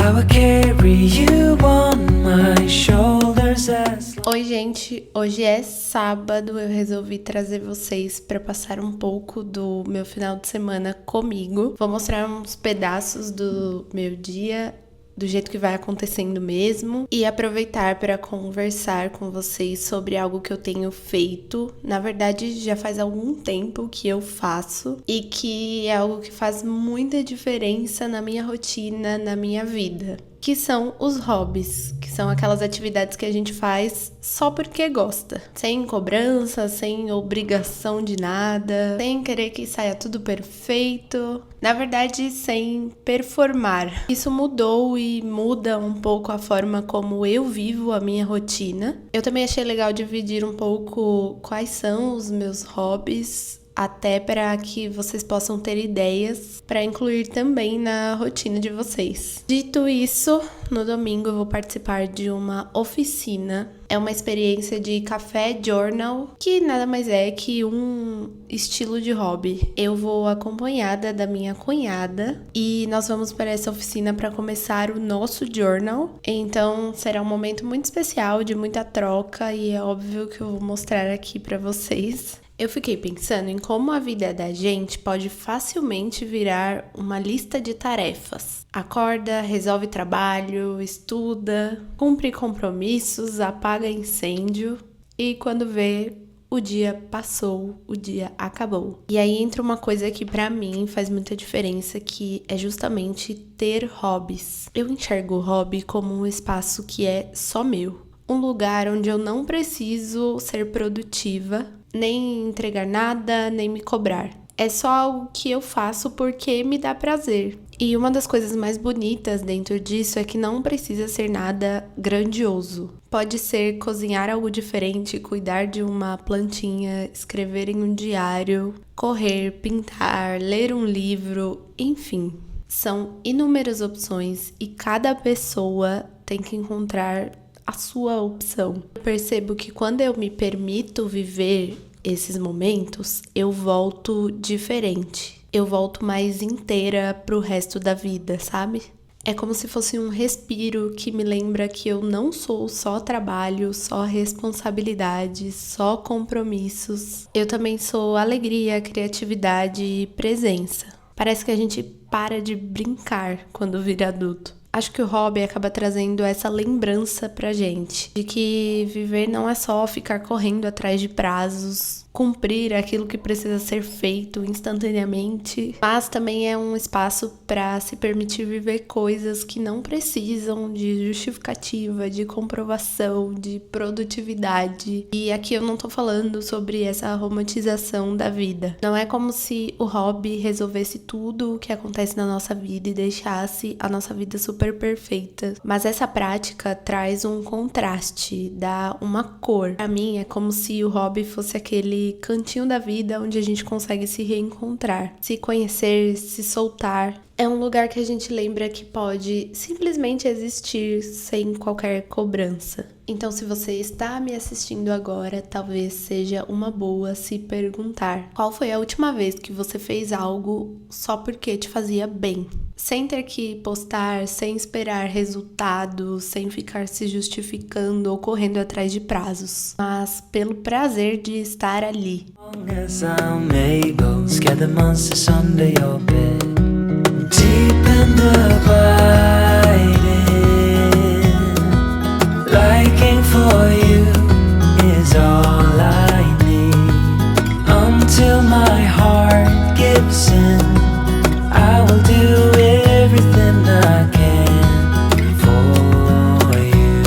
I will carry you on my shoulders as long. Oi, gente, hoje é sábado, eu resolvi trazer vocês para passar um pouco do meu final de semana comigo. Vou mostrar uns pedaços do meu dia, do jeito que vai acontecendo mesmo, e aproveitar para conversar com vocês sobre algo que eu tenho feito. Na verdade, já faz algum tempo que eu faço e que é algo que faz muita diferença na minha rotina, na minha vida, que são os hobbies, que são aquelas atividades que a gente faz só porque gosta, sem cobrança, sem obrigação de nada, sem querer que saia tudo perfeito, na verdade, sem performar. Isso mudou e muda um pouco a forma como eu vivo a minha rotina. Eu também achei legal dividir um pouco quais são os meus hobbies, até para que vocês possam ter ideias para incluir também na rotina de vocês. Dito isso, no domingo eu vou participar de uma oficina. É uma experiência de café journal, que nada mais é que um estilo de hobby. Eu vou acompanhada da minha cunhada e nós vamos para essa oficina para começar o nosso journal. Então será um momento muito especial, de muita troca, e é óbvio que eu vou mostrar aqui para vocês. Eu fiquei pensando em como a vida da gente pode facilmente virar uma lista de tarefas. Acorda, resolve trabalho, estuda, cumpre compromissos, apaga incêndio e quando vê, o dia passou, o dia acabou. E aí entra uma coisa que pra mim faz muita diferença, que é justamente ter hobbies. Eu enxergo o hobby como um espaço que é só meu. Um lugar onde eu não preciso ser produtiva, nem entregar nada, nem me cobrar. É só algo que eu faço porque me dá prazer. E uma das coisas mais bonitas dentro disso é que não precisa ser nada grandioso. Pode ser cozinhar algo diferente, cuidar de uma plantinha, escrever em um diário, correr, pintar, ler um livro, enfim. São inúmeras opções e cada pessoa tem que encontrar a sua opção. Eu percebo que quando eu me permito viver esses momentos, eu volto diferente. Eu volto mais inteira pro resto da vida, sabe? É como se fosse um respiro que me lembra que eu não sou só trabalho, só responsabilidade, só compromissos. Eu também sou alegria, criatividade e presença. Parece que a gente para de brincar quando vira adulto. Acho que o hobby acaba trazendo essa lembrança pra gente, de que viver não é só ficar correndo atrás de prazos, cumprir aquilo que precisa ser feito instantaneamente, mas também é um espaço para se permitir viver coisas que não precisam de justificativa, de comprovação, de produtividade. E aqui eu não tô falando sobre essa romantização da vida. Não é como se o hobby resolvesse tudo o que acontece na nossa vida e deixasse a nossa vida super perfeita. Mas essa prática traz um contraste, dá uma cor. Pra mim é como se o hobby fosse aquele cantinho da vida onde a gente consegue se reencontrar, se conhecer, se soltar. É um lugar que a gente lembra que pode simplesmente existir sem qualquer cobrança. Então, se você está me assistindo agora, talvez seja uma boa se perguntar: qual foi a última vez que você fez algo só porque te fazia bem? Sem ter que postar, sem esperar resultados, sem ficar se justificando ou correndo atrás de prazos, mas pelo prazer de estar ali. Long as I'm able, scare the monsters under your bed. Deep and abiding, liking for you is all I need. Until my heart gives in, I will do everything I can for you.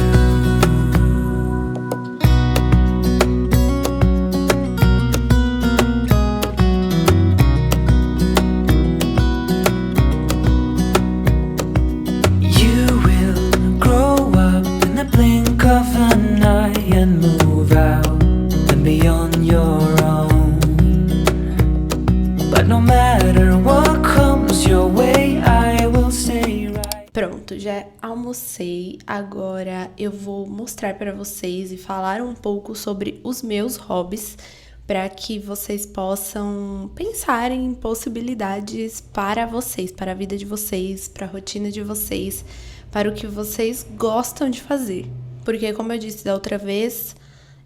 You will grow up in the blink of an eye and move out and be on your own. But no matter what comes your way, I will stay right. Pronto, já almocei. Agora eu vou mostrar para vocês e falar um pouco sobre os meus hobbies, para que vocês possam pensar em possibilidades para vocês, para a vida de vocês, para a rotina de vocês, para o que vocês gostam de fazer. Porque, como eu disse da outra vez,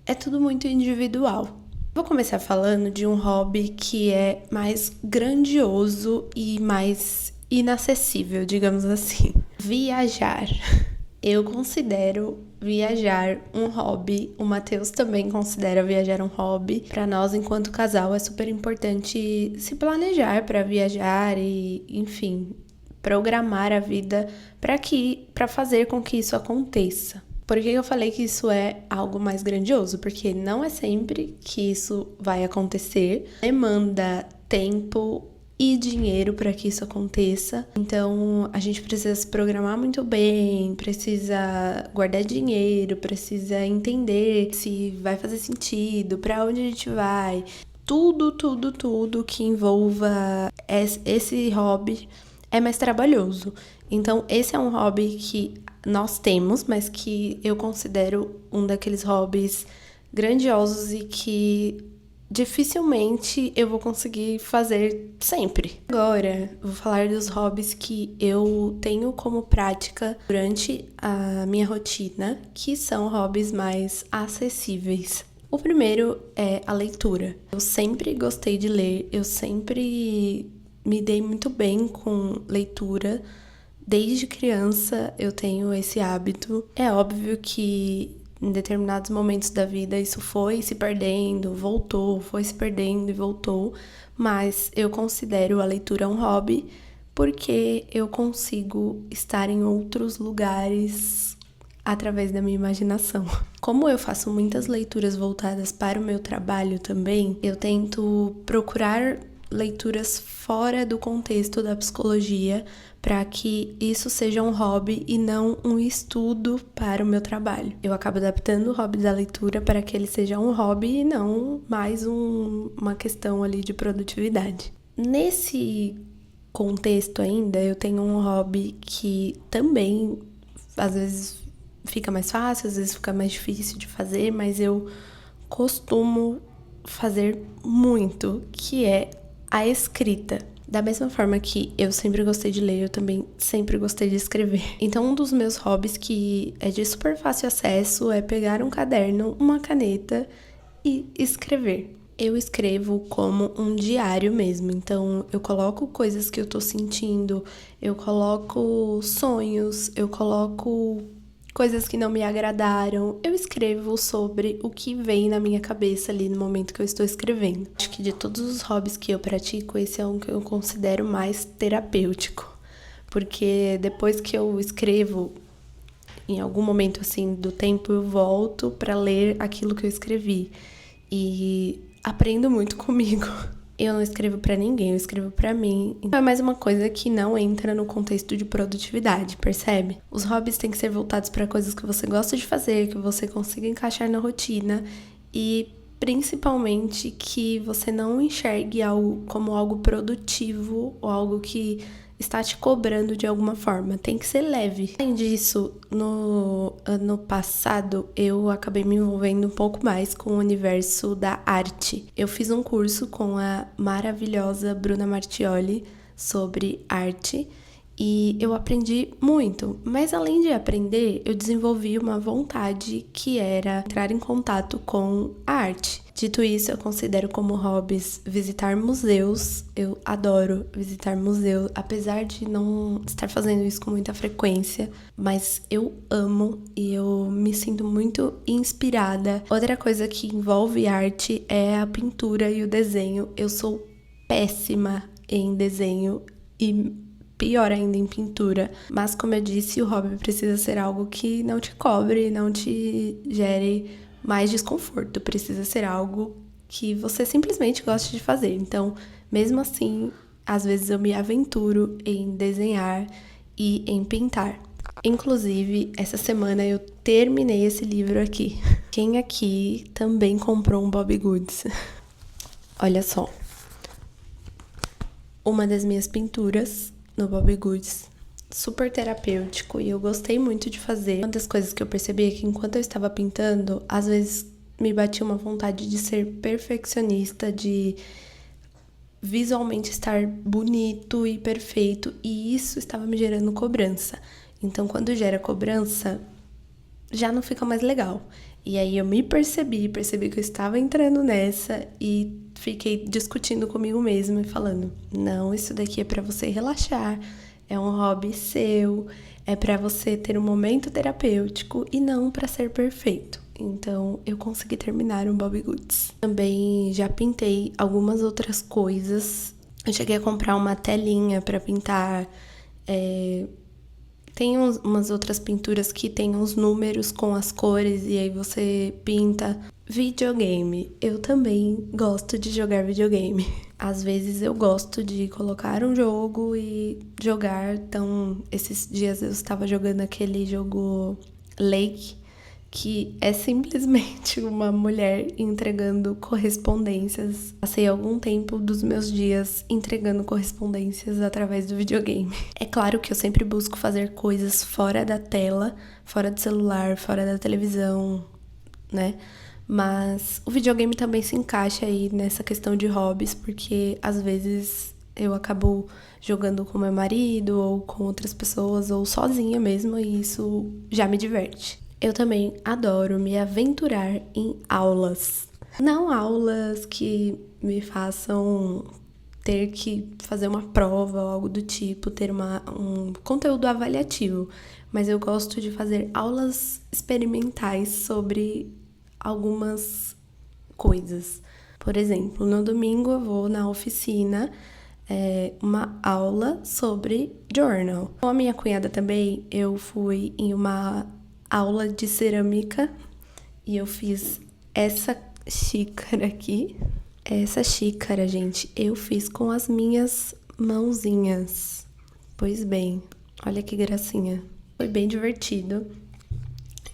é tudo muito individual. Vou começar falando de um hobby que é mais grandioso e mais inacessível, digamos assim. Viajar. Eu considero viajar um hobby. O Matheus também considera viajar um hobby. Para nós, enquanto casal, é super importante se planejar para viajar e, enfim, programar a vida para fazer com que isso aconteça. Por que eu falei que isso é algo mais grandioso? Porque não é sempre que isso vai acontecer. Demanda tempo e dinheiro para que isso aconteça. Então, a gente precisa se programar muito bem, precisa guardar dinheiro, precisa entender se vai fazer sentido, para onde a gente vai. Tudo que envolva esse hobby é mais trabalhoso. Então, esse é um hobby que nós temos, mas que eu considero um daqueles hobbies grandiosos e que dificilmente eu vou conseguir fazer sempre. Agora, vou falar dos hobbies que eu tenho como prática durante a minha rotina, que são hobbies mais acessíveis. O primeiro é a leitura. Eu sempre gostei de ler, eu sempre me dei muito bem com leitura. Desde criança eu tenho esse hábito. É óbvio que em determinados momentos da vida isso foi se perdendo, voltou, foi se perdendo e voltou, mas eu considero a leitura um hobby porque eu consigo estar em outros lugares através da minha imaginação. Como eu faço muitas leituras voltadas para o meu trabalho também, eu tento procurar leituras fora do contexto da psicologia para que isso seja um hobby e não um estudo para o meu trabalho. Eu acabo adaptando o hobby da leitura para que ele seja um hobby e não mais uma questão ali de produtividade. Nesse contexto ainda, eu tenho um hobby que também às vezes fica mais fácil, às vezes fica mais difícil de fazer, mas eu costumo fazer muito, que é a escrita. Da mesma forma que eu sempre gostei de ler, eu também sempre gostei de escrever. Então, um dos meus hobbies que é de super fácil acesso é pegar um caderno, uma caneta e escrever. Eu escrevo como um diário mesmo, então eu coloco coisas que eu tô sentindo, eu coloco sonhos, eu coloco coisas que não me agradaram. Eu escrevo sobre o que vem na minha cabeça ali no momento que eu estou escrevendo. Acho que de todos os hobbies que eu pratico, esse é um que eu considero mais terapêutico. Porque depois que eu escrevo, em algum momento assim do tempo, eu volto para ler aquilo que eu escrevi. E aprendo muito comigo. Eu não escrevo pra ninguém, eu escrevo pra mim. Então é mais uma coisa que não entra no contexto de produtividade, percebe? Os hobbies têm que ser voltados pra coisas que você gosta de fazer, que você consiga encaixar na rotina e principalmente que você não enxergue algo como algo produtivo ou algo que está te cobrando de alguma forma. Tem que ser leve. Além disso, no ano passado, eu acabei me envolvendo um pouco mais com o universo da arte. Eu fiz um curso com a maravilhosa Bruna Martioli sobre arte e eu aprendi muito. Mas além de aprender, eu desenvolvi uma vontade que era entrar em contato com a arte. Dito isso, eu considero como hobbies visitar museus. Eu adoro visitar museus, apesar de não estar fazendo isso com muita frequência, mas eu amo e eu me sinto muito inspirada. Outra coisa que envolve arte é a pintura e o desenho. Eu sou péssima em desenho e pior ainda em pintura, mas como eu disse, o hobby precisa ser algo que não te cobre, não te gere mais desconforto, precisa ser algo que você simplesmente goste de fazer. Então, mesmo assim, às vezes eu me aventuro em desenhar e em pintar. Inclusive, essa semana eu terminei esse livro aqui. Quem aqui também comprou um Bobbie Goods? Olha só. Uma das minhas pinturas no Bobbie Goods, super terapêutico, e eu gostei muito de fazer. Uma das coisas que eu percebi é que enquanto eu estava pintando, às vezes me batia uma vontade de ser perfeccionista, de visualmente estar bonito e perfeito, e isso estava me gerando cobrança. Então, quando gera cobrança, já não fica mais legal. E aí eu me percebi que eu estava entrando nessa e fiquei discutindo comigo mesma e falando: não, isso daqui é pra você relaxar, é um hobby seu, é pra você ter um momento terapêutico e não pra ser perfeito. Então eu consegui terminar um Bobbie Goods. Também já pintei algumas outras coisas. Eu cheguei a comprar uma telinha pra pintar. Tem umas outras pinturas que tem uns números com as cores e aí você pinta. Videogame. Eu também gosto de jogar videogame. Às vezes eu gosto de colocar um jogo e jogar. Então, esses dias eu estava jogando aquele jogo Lake, que é simplesmente uma mulher entregando correspondências. Passei algum tempo dos meus dias entregando correspondências através do videogame. É claro que eu sempre busco fazer coisas fora da tela, fora do celular, fora da televisão, né? Mas o videogame também se encaixa aí nessa questão de hobbies, porque às vezes eu acabo jogando com meu marido ou com outras pessoas ou sozinha mesmo, e isso já me diverte. Eu também adoro me aventurar em aulas. Não aulas que me façam ter que fazer uma prova ou algo do tipo, ter um conteúdo avaliativo. Mas eu gosto de fazer aulas experimentais sobre algumas coisas. Por exemplo, no domingo eu vou na oficina, uma aula sobre journal. Com a minha cunhada também, eu fui em uma aula de cerâmica e eu fiz essa xícara aqui. Essa xícara, gente, eu fiz com as minhas mãozinhas. Pois bem, olha que gracinha. Foi bem divertido.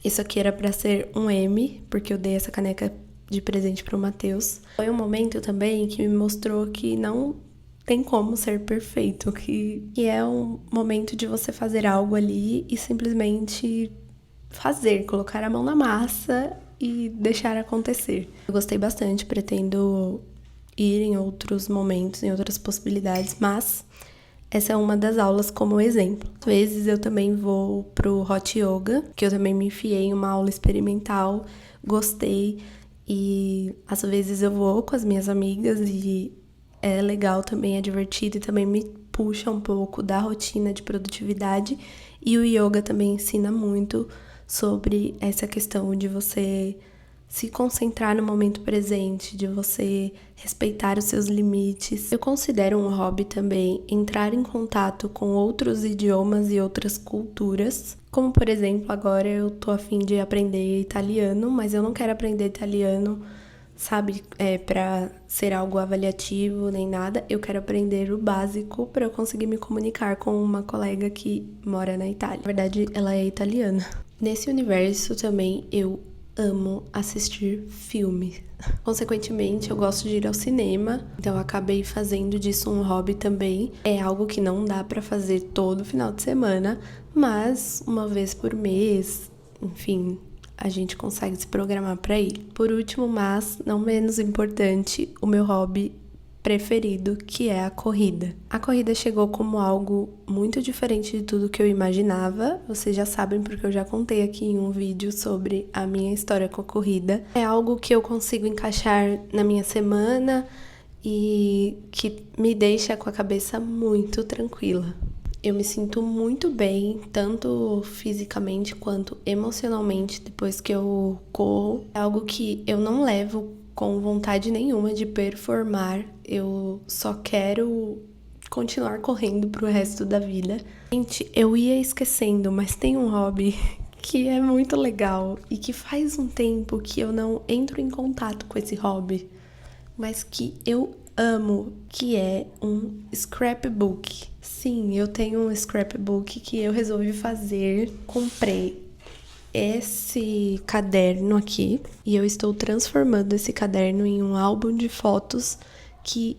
Isso aqui era pra ser um M, porque eu dei essa caneca de presente pro Matheus. Foi um momento também que me mostrou que não tem como ser perfeito, que é um momento de você fazer algo ali e simplesmente fazer, colocar a mão na massa e deixar acontecer. Eu gostei bastante, pretendo ir em outros momentos, em outras possibilidades, mas essa é uma das aulas como exemplo. Às vezes eu também vou pro Hot Yoga, que eu também me enfiei em uma aula experimental, gostei, e às vezes eu vou com as minhas amigas e é legal também, é divertido e também me puxa um pouco da rotina de produtividade. E o yoga também ensina muito sobre essa questão de você se concentrar no momento presente, de você respeitar os seus limites. Eu considero um hobby também entrar em contato com outros idiomas e outras culturas. Como, por exemplo, agora eu tô a fim de aprender italiano, mas eu não quero aprender italiano, sabe, pra ser algo avaliativo nem nada. Eu quero aprender o básico pra eu conseguir me comunicar com uma colega que mora na Itália. Na verdade, ela é italiana. Nesse universo também eu amo assistir filme. Consequentemente, eu gosto de ir ao cinema, então eu acabei fazendo disso um hobby também. É algo que não dá pra fazer todo final de semana, mas uma vez por mês, enfim, a gente consegue se programar pra ir. Por último, mas não menos importante, o meu hobby preferido, que é a corrida. A corrida chegou como algo muito diferente de tudo que eu imaginava. Vocês já sabem porque eu já contei aqui em um vídeo sobre a minha história com a corrida. É algo que eu consigo encaixar na minha semana e que me deixa com a cabeça muito tranquila. Eu me sinto muito bem, tanto fisicamente quanto emocionalmente, depois que eu corro. É algo que eu não levo com vontade nenhuma de performar, eu só quero continuar correndo pro resto da vida. Gente, eu ia esquecendo, mas tem um hobby que é muito legal e que faz um tempo que eu não entro em contato com esse hobby, mas que eu amo, que é um scrapbook. Sim, eu tenho um scrapbook que eu resolvi fazer. Comprei esse caderno aqui e eu estou transformando esse caderno em um álbum de fotos que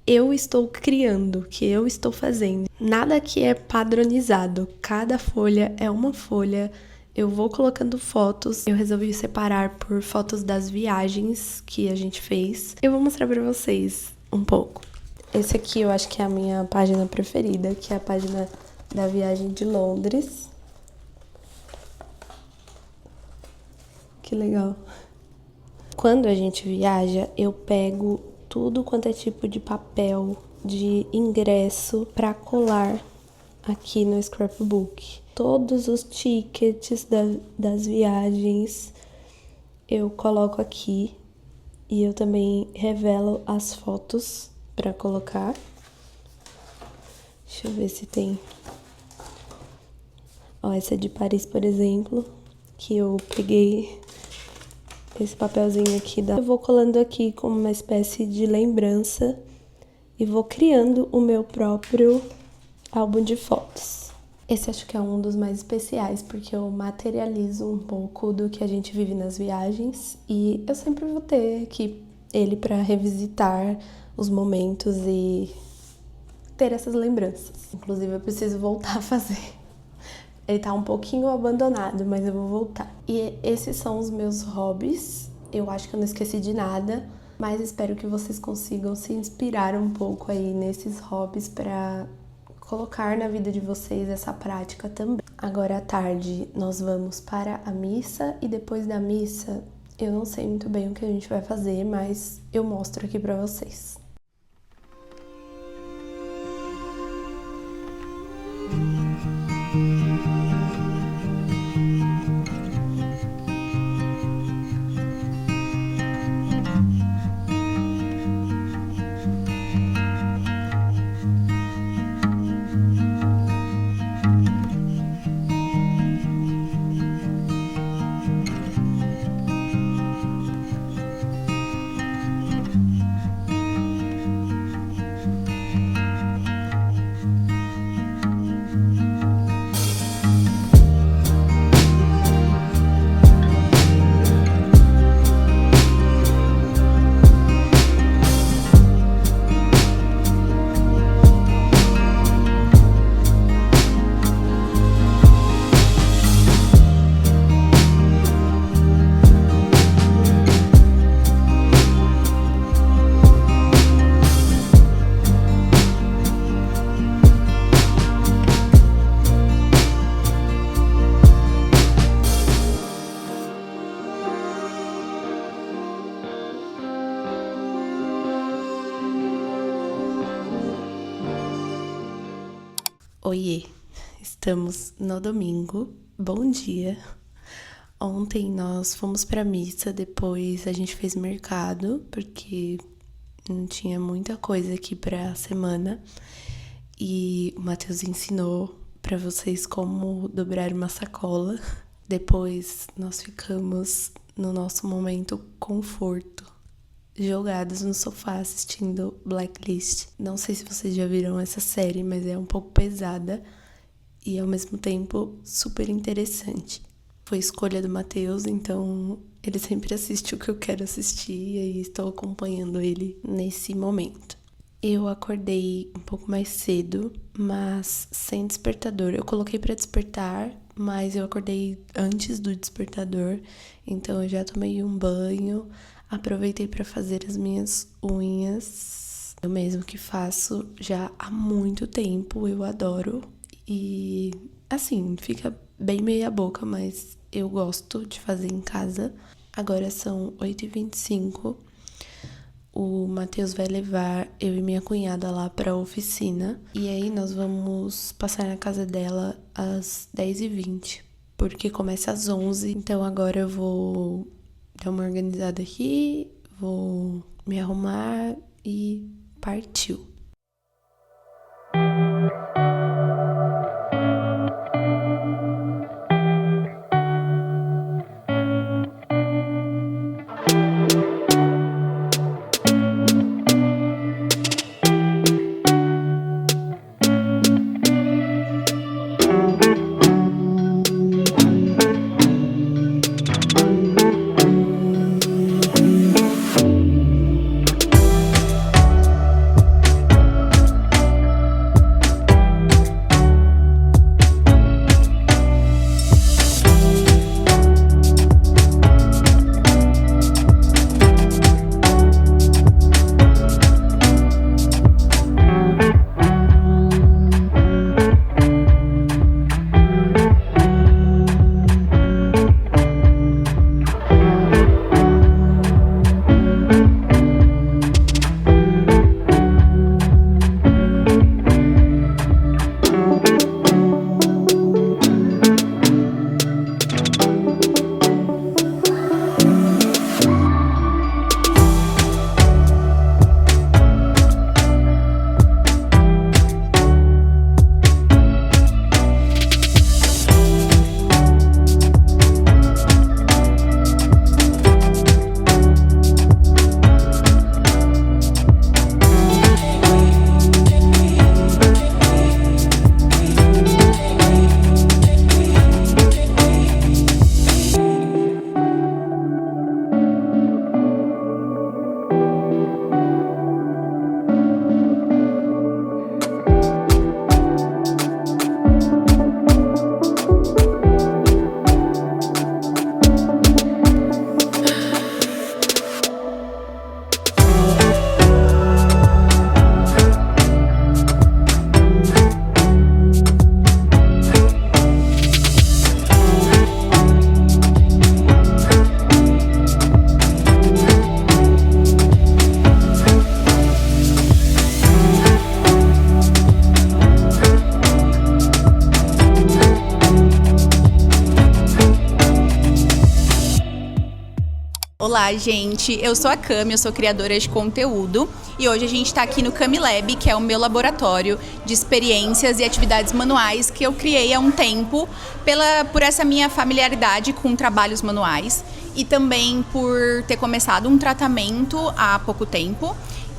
eu estou criando, que eu estou fazendo. Nada aqui é padronizado, cada folha é uma folha. eu vou colocando fotos. Eu resolvi separar por fotos das viagens que a gente fez. Eu vou mostrar pra vocês um pouco. Esse aqui eu acho que é a minha página preferida, que é a página da viagem de Londres. Que legal. Quando a gente viaja, eu pego tudo quanto é tipo de papel, de ingresso pra colar aqui no scrapbook. Todos os tickets das viagens eu coloco aqui e eu também revelo as fotos pra colocar. Deixa eu ver se tem. Ó, essa é de Paris, por exemplo, que eu peguei esse papelzinho aqui. Eu vou colando aqui como uma espécie de lembrança e vou criando o meu próprio álbum de fotos. Esse acho que é um dos mais especiais, porque eu materializo um pouco do que a gente vive nas viagens e eu sempre vou ter aqui ele para revisitar os momentos e ter essas lembranças. Inclusive, eu preciso voltar a fazer. Ele tá um pouquinho abandonado, mas eu vou voltar. E esses são os meus hobbies. Eu acho que eu não esqueci de nada, mas espero que vocês consigam se inspirar um pouco aí nesses hobbies para colocar na vida de vocês essa prática também. Agora à tarde nós vamos para a missa e depois da missa eu não sei muito bem o que a gente vai fazer, mas eu mostro aqui para vocês. Oiê, estamos no domingo, bom dia. Ontem nós fomos pra missa, depois a gente fez mercado, porque não tinha muita coisa aqui pra semana. E o Matheus ensinou pra vocês como dobrar uma sacola. Depois nós ficamos no nosso momento conforto, jogados no sofá assistindo Blacklist. Não sei se vocês já viram essa série, mas é um pouco pesada e ao mesmo tempo super interessante. Foi escolha do Matheus, então ele sempre assiste o que eu quero assistir e aí estou acompanhando ele nesse momento. Eu acordei um pouco mais cedo, mas sem despertador. Eu coloquei para despertar, mas eu acordei antes do despertador, então eu já tomei um banho. Aproveitei para fazer as minhas unhas, eu mesmo que faço já há muito tempo, eu adoro. E assim, fica bem meia boca, mas eu gosto de fazer em casa. Agora são 8h25, o Matheus vai levar eu e minha cunhada lá pra oficina. E aí nós vamos passar na casa dela às 10h20, porque começa às 11h, então agora eu vou dar uma organizada aqui, vou me arrumar e partiu. Olá, gente. Eu sou a Cami, eu sou criadora de conteúdo e hoje a gente está aqui no Cami Lab, que é o meu laboratório de experiências e atividades manuais que eu criei há um tempo por essa minha familiaridade com trabalhos manuais e também por ter começado um tratamento há pouco tempo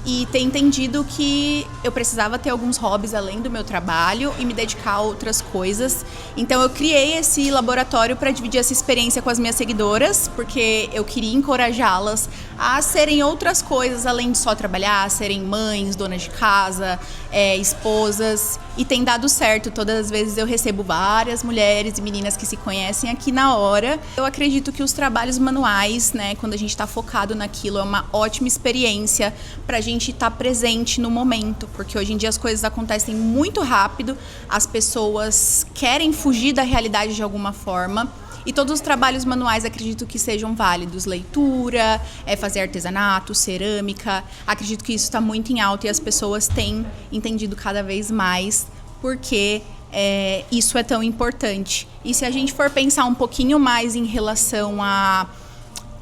e ter entendido que eu precisava ter alguns hobbies além do meu trabalho e me dedicar a outras coisas. Então eu criei esse laboratório para dividir essa experiência com as minhas seguidoras, porque eu queria encorajá-las a serem outras coisas além de só trabalhar, a serem mães, donas de casa, esposas, e tem dado certo. Todas as vezes eu recebo várias mulheres e meninas que se conhecem aqui na hora. Eu acredito que os trabalhos manuais, né, quando a gente está focado naquilo, é uma ótima experiência para a gente estar presente no momento, porque hoje em dia as coisas acontecem muito rápido, as pessoas querem fugir da realidade de alguma forma. E todos os trabalhos manuais acredito que sejam válidos. Leitura, fazer artesanato, cerâmica. Acredito que isso está muito em alta e as pessoas têm entendido cada vez mais porque isso é tão importante. E se a gente for pensar um pouquinho mais em relação a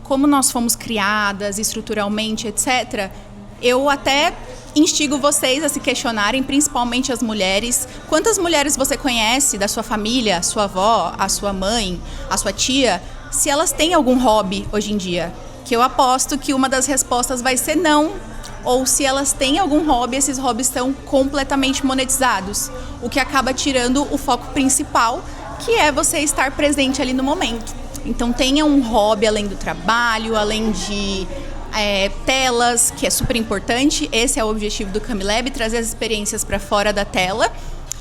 como nós fomos criadas estruturalmente, etc., eu até instigo vocês a se questionarem, principalmente as mulheres. Quantas mulheres você conhece da sua família, sua avó, a sua mãe, a sua tia, se elas têm algum hobby hoje em dia? Que eu aposto que uma das respostas vai ser não. Ou se elas têm algum hobby, esses hobbies estão completamente monetizados, o que acaba tirando o foco principal, que é você estar presente ali no momento. Então tenha um hobby além do trabalho, além de telas, que é super importante. Esse é o objetivo do Cami Lab, trazer as experiências para fora da tela.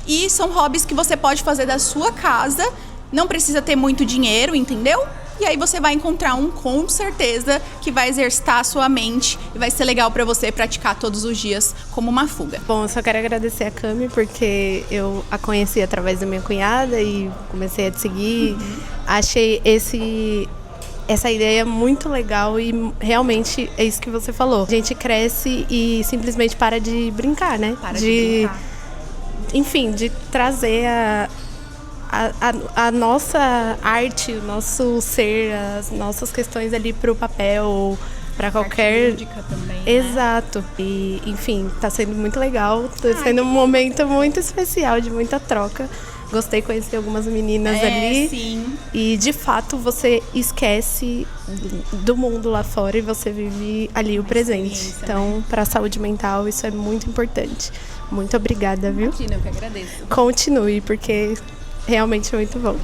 E são hobbies que você pode fazer da sua casa, não precisa ter muito dinheiro, entendeu? E aí você vai encontrar com certeza, que vai exercitar a sua mente e vai ser legal para você praticar todos os dias como uma fuga. Bom, eu só quero agradecer a Cami, porque eu a conheci através da minha cunhada e comecei a te seguir. Achei essa ideia é muito legal e realmente é isso que você falou. A gente cresce e simplesmente para de brincar, né? Para de brincar. Enfim, de trazer a nossa arte, o nosso ser, as nossas questões ali para o papel, para qualquer... lúdica também, né? Exato. E, enfim, tá sendo muito legal. Tá sendo um momento muito especial, de muita troca. Gostei de conhecer algumas meninas ali. Sim. E, de fato, você esquece do mundo lá fora e você vive ali o presente. Então, para a saúde mental, isso é muito importante. Muito obrigada, viu? Imagina, eu que agradeço. Continue, porque realmente é muito bom.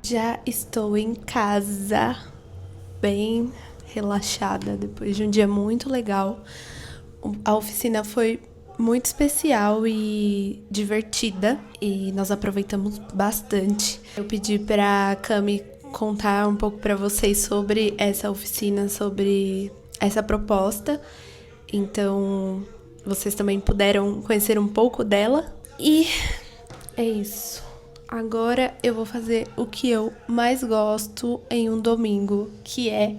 Já estou em casa, bem relaxada, depois de um dia muito legal. A oficina foi muito especial e divertida e nós aproveitamos bastante. Eu pedi para a Cami contar um pouco para vocês sobre essa oficina, sobre essa proposta. Então, vocês também puderam conhecer um pouco dela. E é isso. Agora eu vou fazer o que eu mais gosto em um domingo, que é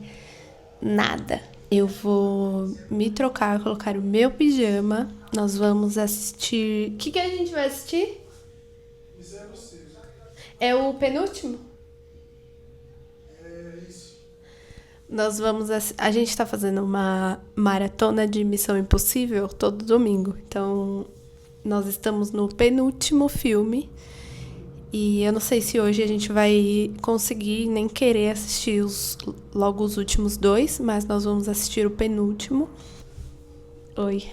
nada. Eu vou me trocar, colocar o meu pijama. Nós vamos assistir... O que a gente vai assistir? É o penúltimo? Nós vamos... A gente tá fazendo uma maratona de Missão Impossível todo domingo. Então, nós estamos no penúltimo filme. E eu não sei se hoje a gente vai conseguir nem querer assistir logo os últimos 2, mas nós vamos assistir o penúltimo. Oi.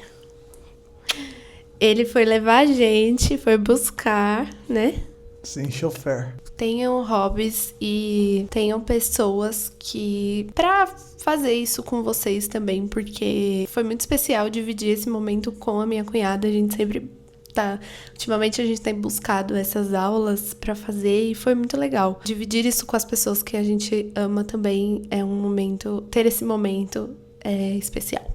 Ele foi levar a gente, foi buscar, né? Sim, chofer. Tenham hobbies e tenham pessoas pra fazer isso com vocês também, porque foi muito especial dividir esse momento com a minha cunhada. A gente sempre ultimamente a gente tem buscado essas aulas pra fazer e foi muito legal. Dividir isso com as pessoas que a gente ama também é um momento, ter esse momento é especial.